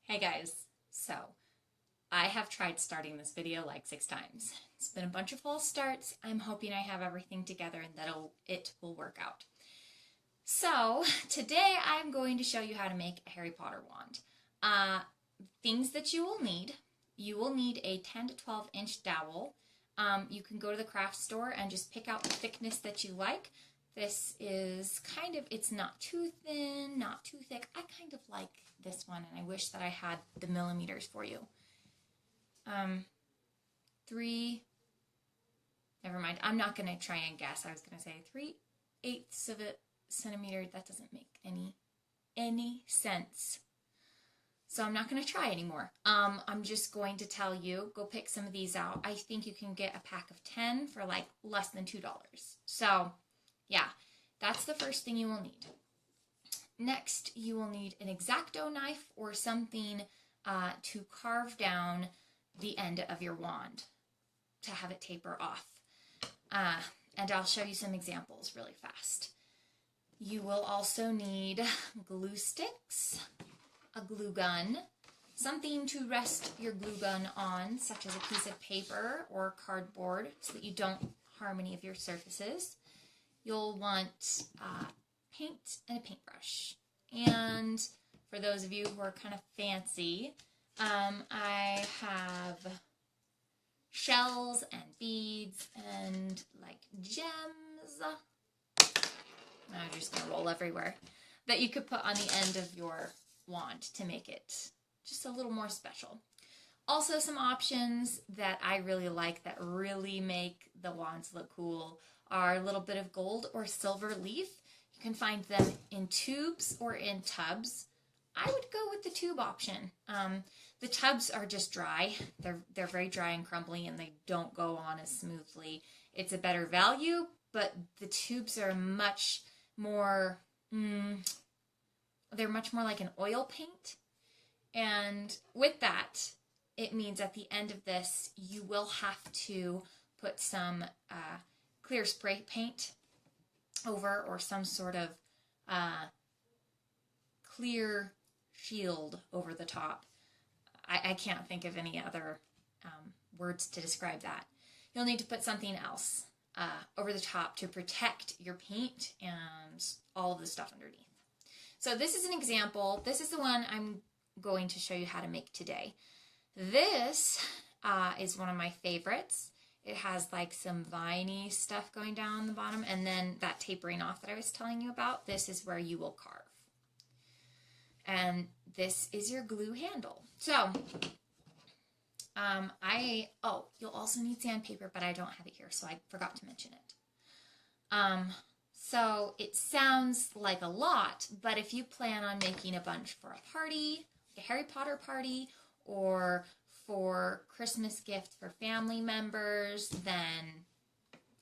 Hey guys, so I have tried starting this video like 6 times. It's been a bunch of false starts. I'm hoping I have everything together and that it will work out. So today I'm going to show you how to make a Harry Potter wand. Things that you will need. You will need a 10 to 12 inch dowel. You can go to the craft store and just pick out the thickness that you like. This is it's not too thin, not too thick. I kind of like this one, and I wish that I had the millimeters for you. Never mind. I'm not going to try and guess. I was going to say 3/8 of a centimeter. That doesn't make any sense. So I'm not going to try anymore. I'm just going to tell you, go pick some of these out. I think you can get a pack of 10 for like less than $2. So yeah, that's the first thing you will need. Next, you will need an X-Acto knife or something to carve down the end of your wand to have it taper off. And I'll show you some examples really fast. You will also need glue sticks, a glue gun, something to rest your glue gun on, such as a piece of paper or cardboard so that you don't harm any of your surfaces. You'll want paint and a paintbrush. And for those of you who are kind of fancy, I have shells and beads and like gems. I'm just going to roll everywhere. That you could put on the end of your wand to make it just a little more special. Also, some options that I really like that really make the wands look cool are a little bit of gold or silver leaf. You can find them in tubes or in tubs. I would go with the tube option. The tubs are just dry. They're very dry and crumbly, and they don't go on as smoothly. It's a better value, but the tubes are much more, they're much more like an oil paint. And with that, it means at the end of this, you will have to put some clear spray paint over, or some sort of clear shield over the top. I can't think of any other words to describe that. You'll need to put something else over the top to protect your paint and all of the stuff underneath. So this is an example. This is the one I'm going to show you how to make today. This is one of my favorites. It has like some viney stuff going down the bottom, and then that tapering off that I was telling you about. This is where you will carve. And this is your glue handle. So, you'll also need sandpaper, but I don't have it here, so I forgot to mention it. So it sounds like a lot, but if you plan on making a bunch for a party, a Harry Potter party, or for Christmas gift for family members, then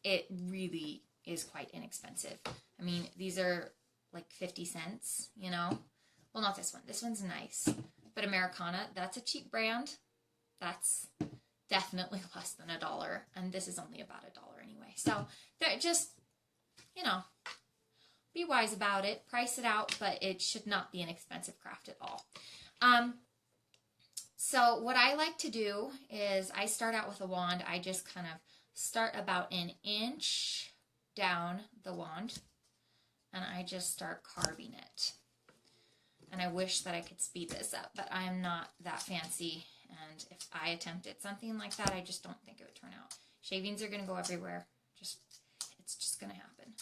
it really is quite inexpensive. I mean, these are like 50 cents, you know? Well, not this one. This one's nice. But Americana, that's a cheap brand. That's definitely less than $1. And this is only about $1 anyway. So they're just, you know, be wise about it. Price it out, but it should not be an expensive craft at all. So what I like to do is I start out with a wand. I just kind of start about an inch down the wand, and I just start carving it. And I wish that I could speed this up, but I am not that fancy, and if I attempted something like that, I just don't think it would turn out. Shavings are going to go everywhere. It's just going to happen.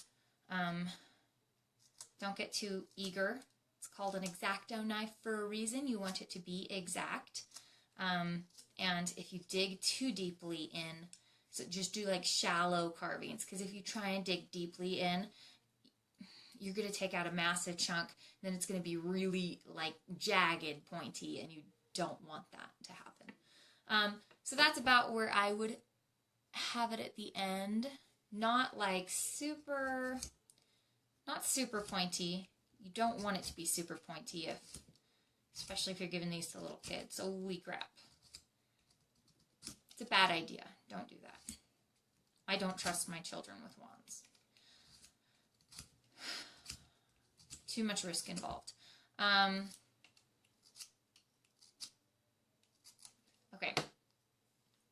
Don't get too eager. It's called an X-Acto knife for a reason. You want it to be exact. And if you dig too deeply in, so just do like shallow carvings, because if you try and dig deeply in, you're going to take out a massive chunk, then it's going to be really like jagged, pointy, and you don't want that to happen. So that's about where I would have it at the end. Not like not super pointy. You don't want it to be super pointy, especially if you're giving these to little kids. Holy crap. It's a bad idea. Don't do that. I don't trust my children with wands. Too much risk involved.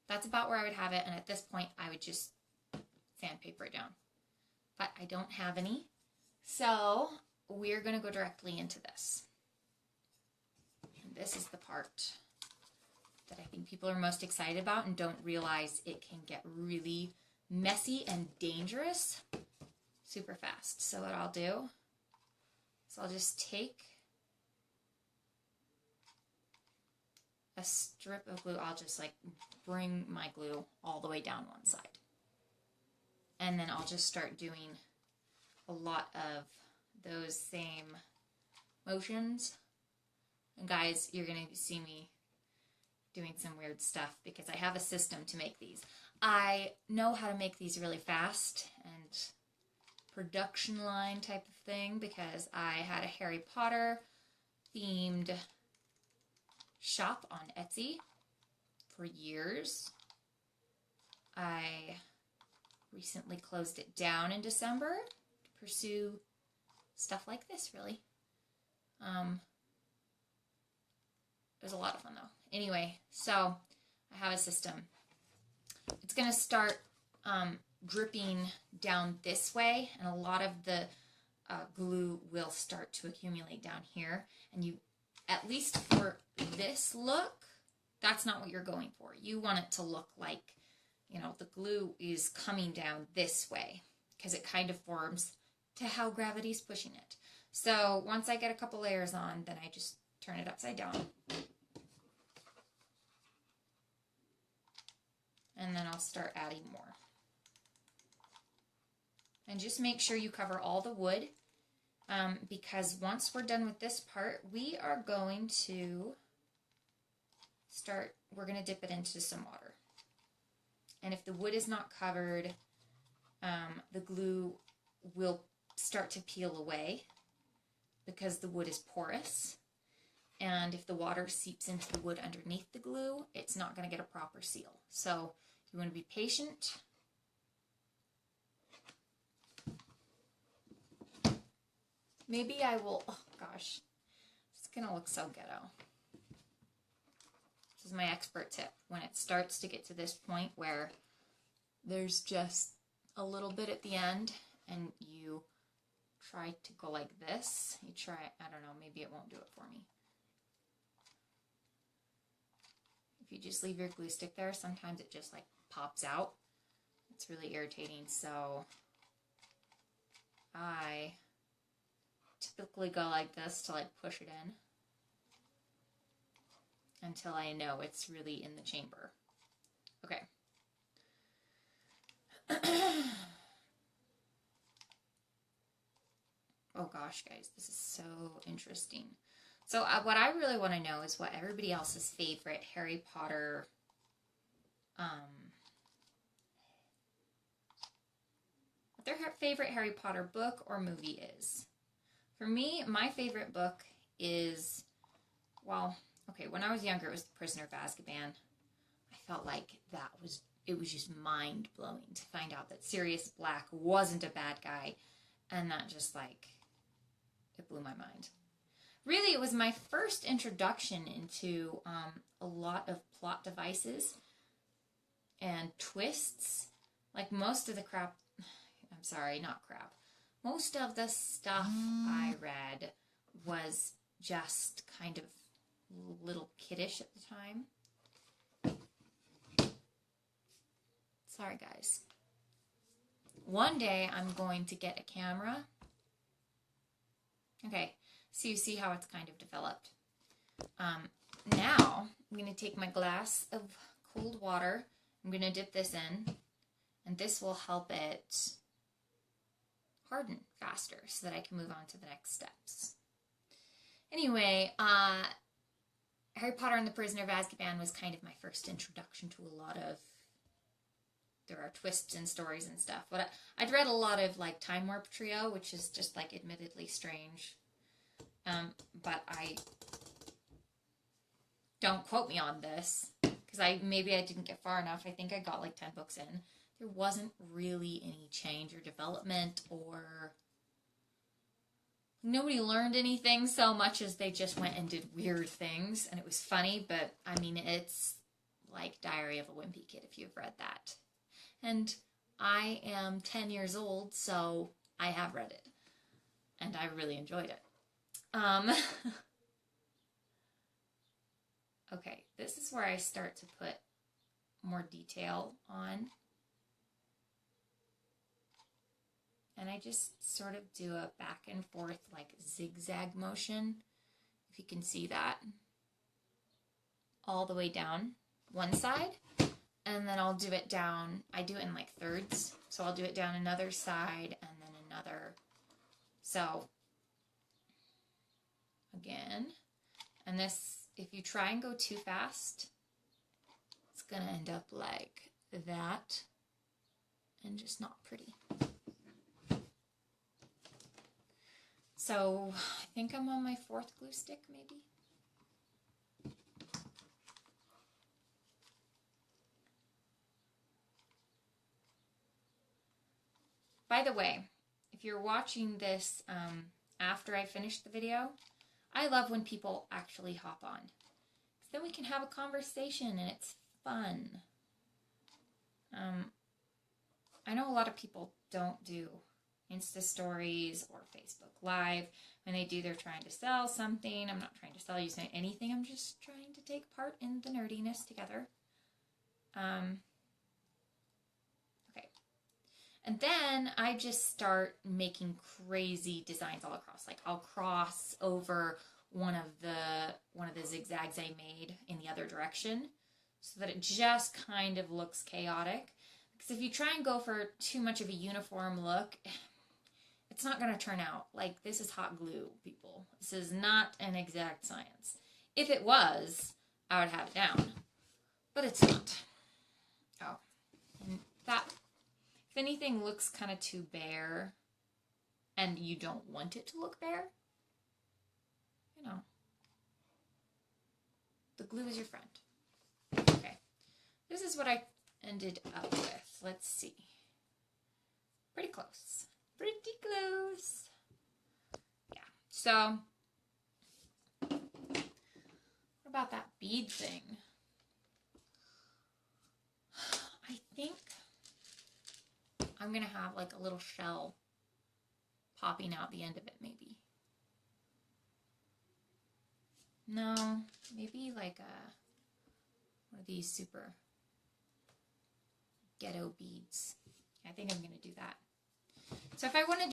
That's about where I would have it, and at this point I would just sandpaper it down. But I don't have any, so we're going to go directly into this. And this is the part that I think people are most excited about and don't realize it can get really messy and dangerous super fast. So what I'll do is I'll just take a strip of glue. I'll just like bring my glue all the way down one side. And then I'll just start doing a lot of those same motions. And guys, you're going to see me doing some weird stuff because I have a system to make these. I know how to make these really fast and production line type of thing because I had a Harry Potter themed shop on Etsy for years. I recently closed it down in December to pursue stuff like this, really. It was a lot of fun, though. Anyway, so I have a system. It's going to start dripping down this way, and a lot of the glue will start to accumulate down here. And you, at least for this look, that's not what you're going for. You want it to look like, you know, the glue is coming down this way because it kind of forms to how gravity's pushing it. So once I get a couple layers on, then I just turn it upside down. And then I'll start adding more. And just make sure you cover all the wood because once we're done with this part, we are going to we're going to dip it into some water. And if the wood is not covered, the glue will start to peel away because the wood is porous. And if the water seeps into the wood underneath the glue, it's not going to get a proper seal. So you want to be patient. Maybe I will, oh gosh, it's going to look so ghetto. This is my expert tip. When it starts to get to this point where there's just a little bit at the end and you try to go like this, you try, I don't know, maybe it won't do it for me. If you just leave your glue stick there, sometimes it just like pops out. It's really irritating, so I typically go like this to like push it in until I know it's really in the chamber. Okay. Oh gosh, guys, this is so interesting. So what I really want to know is what everybody else's favorite Harry Potter what their favorite Harry Potter book or movie is. For me, my favorite book is, well, okay, when I was younger, it was The Prisoner of Azkaban. I felt like it was just mind-blowing to find out that Sirius Black wasn't a bad guy, and that just, like, it blew my mind. Really, it was my first introduction into a lot of plot devices and twists. Like, most of the crap, I'm sorry, not crap. Most of the stuff I read was just kind of a little kiddish at the time. Sorry, guys. One day, I'm going to get a camera. Okay, so you see how it's kind of developed. Now, I'm going to take my glass of cold water. I'm going to dip this in, and this will help it harden faster so that I can move on to the next steps. Anyway, Harry Potter and the Prisoner of Azkaban was kind of my first introduction to a lot of, there are twists and stories and stuff. But I'd read a lot of like Time Warp Trio, which is just like admittedly strange. But I, don't quote me on this, because maybe I didn't get far enough. I think I got like 10 books in. There wasn't really any change or development, or nobody learned anything so much as they just went and did weird things, and it was funny, but I mean, it's like Diary of a Wimpy Kid, if you've read that. And I am 10 years old, so I have read it. And I really enjoyed it. Okay, this is where I start to put more detail on. And I just sort of do a back and forth like zigzag motion, if you can see that, all the way down one side. And then I'll do it down, I do it in like thirds. So I'll do it down another side and then another. So again, and this, if you try and go too fast, it's going to end up like that and just not pretty. So I think I'm on my 4th glue stick, maybe. By the way, if you're watching this after I finish the video, I love when people actually hop on. 'Cause then we can have a conversation and it's fun. I know a lot of people don't do Insta stories or Facebook Live. When they do, they're trying to sell something. I'm not trying to sell you anything. I'm just trying to take part in the nerdiness together. Okay. And then I just start making crazy designs all across. Like I'll cross over one of the zigzags I made in the other direction so that it just kind of looks chaotic. Because if you try and go for too much of a uniform look, it's not going to turn out. Like, this is hot glue, people. This is not an exact science. If it was, I would have it down. But it's not. Oh. And that, if anything looks kind of too bare, and you don't want it to look bare, you know, the glue is your friend. Okay. This is what I ended up with. Let's see. Pretty close. Pretty close. Yeah. So, what about that bead thing? I think I'm going to have like a little shell popping out the end of it, maybe. No, maybe like one of these super ghetto beads. I think I'm going to do that. So if I want to